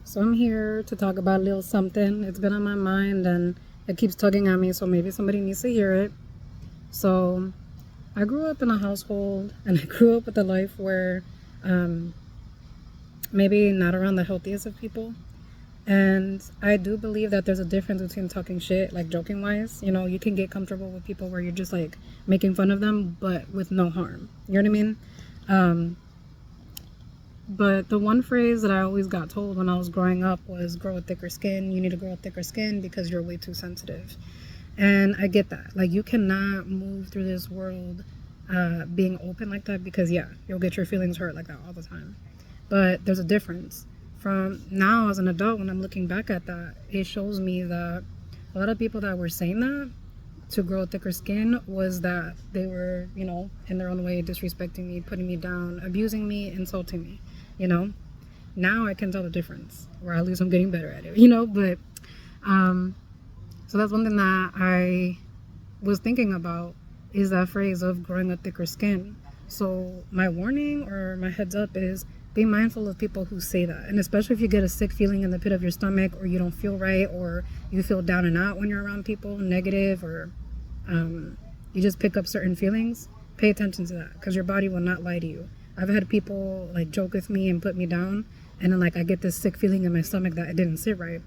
So I'm here to talk about a little something. It's been on my mind and it keeps tugging at me, so maybe somebody needs to hear it. So I grew up in a household and I grew up with a life where maybe not around the healthiest of people. And I do believe that there's a difference between talking shit, like joking wise. You know, you can get comfortable with people where you're just like making fun of them, but with no harm. You know what I mean? But the one phrase that I always got told when I was growing up was grow a thicker skin. You need to grow a thicker skin because you're way too sensitive. And I get that. Like, you cannot move through this world being open like that because, yeah, you'll get your feelings hurt like that all the time. But there's a difference. From now as an adult, when I'm looking back at that, it shows me that a lot of people that were saying that to grow a thicker skin was that they were, you know, in their own way disrespecting me, putting me down, abusing me, insulting me, you know. Now I can tell the difference, or at least I'm getting better at it, you know. But so that's one thing that I was thinking about, is that phrase of growing a thicker skin. So my warning or my heads up is be mindful of people who say that. And especially if you get a sick feeling in the pit of your stomach, or you don't feel right, or you feel down and out when you're around people, negative, or you just pick up certain feelings, pay attention to that, because your body will not lie to you. I've had people like joke with me and put me down, and then like I get this sick feeling in my stomach that it didn't sit right.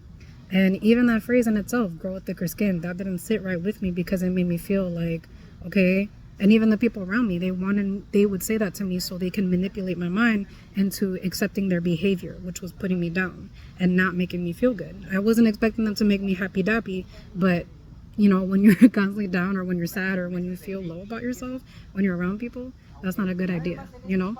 And even that phrase in itself, grow a thicker skin, that didn't sit right with me because it made me feel like, okay. And even the people around me, they would say that to me so they can manipulate my mind into accepting their behavior, which was putting me down and not making me feel good. I wasn't expecting them to make me happy dappy, but you know, when you're constantly down, or when you're sad, or when you feel low about yourself, when you're around people, that's not a good idea, you know?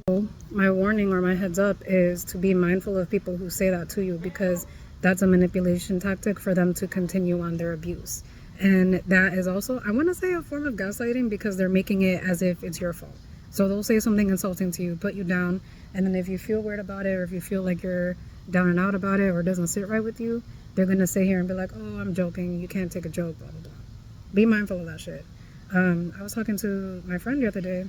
So my warning or my heads up is to be mindful of people who say that to you, because that's a manipulation tactic for them to continue on their abuse. And that is also, I want to say, a form of gaslighting, because they're making it as if it's your fault. So they'll say something insulting to you, put you down, and then if you feel weird about it, or if you feel like you're down and out about it, or it doesn't sit right with you, they're going to sit here and be like, oh, I'm joking, you can't take a joke, blah, blah, blah. Be mindful of that shit. I was talking to my friend the other day,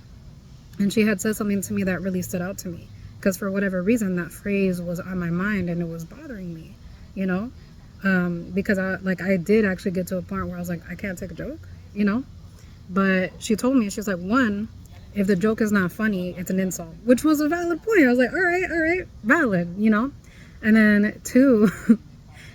and she had said something to me that really stood out to me, because for whatever reason, that phrase was on my mind and it was bothering me, you know? Because I did actually get to a point where I was like, I can't take a joke, you know? But she told me, she's like, one, if the joke is not funny, it's an insult, which was a valid point. I was like, all right, valid, you know? And then two,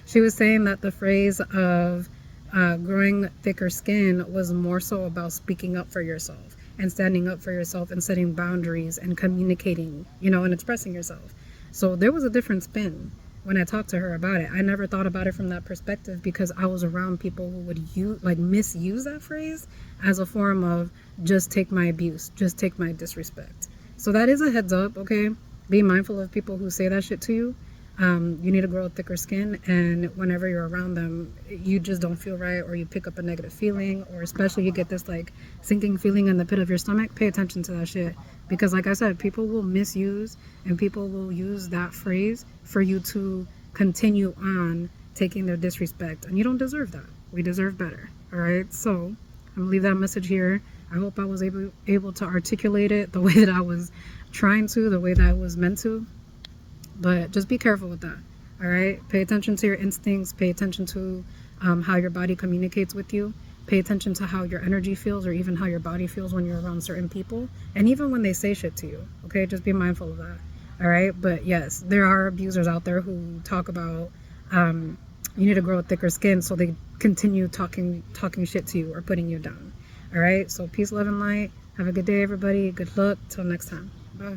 she was saying that the phrase of growing thicker skin was more so about speaking up for yourself and standing up for yourself and setting boundaries and communicating, you know, and expressing yourself. So there was a different spin when I talked to her about it. I never thought about it from that perspective, because I was around people who would misuse that phrase as a form of just take my abuse, just take my disrespect. So that is a heads up, okay? Be mindful of people who say that shit to you. You need to grow a thicker skin, and whenever you're around them, you just don't feel right, or you pick up a negative feeling, or especially you get this like sinking feeling in the pit of your stomach, pay attention to that shit. Because like I said, people will misuse and people will use that phrase for you to continue on taking their disrespect, and you don't deserve that. We deserve better. All right, so I'm gonna leave that message here. I hope I was able to articulate it the way that I was trying to, the way that I was meant to. But just be careful with that. All right, pay attention to your instincts, pay attention to how your body communicates with you, pay attention to how your energy feels, or even how your body feels when you're around certain people, and even when they say shit to you. Okay, just be mindful of that. All right, but yes, there are abusers out there who talk about you need to grow a thicker skin, so they continue talking shit to you or putting you down. All right, so peace, love, and light. Have a good day, everybody. Good luck. Till next time. Bye.